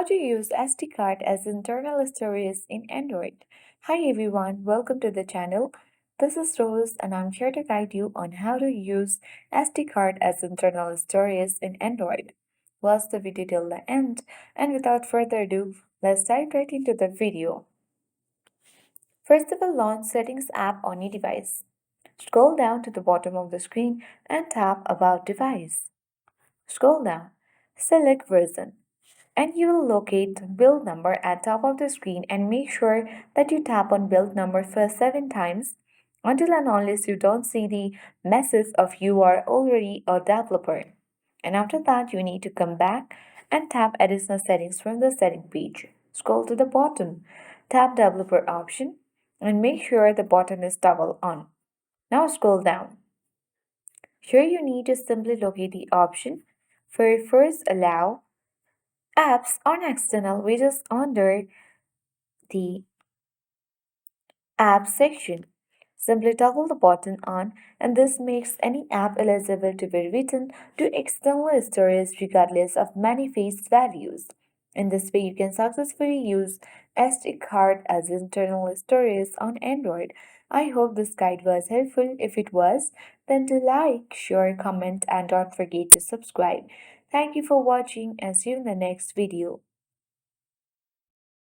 How to use SD card as internal storage in Android. Hi everyone, welcome to the channel. This is Rose and I'm here to guide you on how to use SD card as internal storage in Android. Watch the video till the end, and without further ado, let's dive right into the video. First of all, launch Settings app on your device. Scroll down to the bottom of the screen and tap About Device. Scroll down, select Version, and you will locate the build number at top of the screen and make sure that you tap on build number for 7 times until and unless you don't see the message of you are already a developer. And after that you need to come back and tap additional settings from the setting page. Scroll to the bottom, tap developer option and make sure the button is toggle on. Now scroll down. Here you need to simply locate the option for first allow apps on external widgets under the app section. Simply toggle the button on, and this makes any app eligible to be written to external storage regardless of manifest values. In this way, you can successfully use SD card as internal storage on Android. I hope this guide was helpful. If it was, then do like, share, comment, and don't forget to subscribe. Thank you for watching and see you in the next video.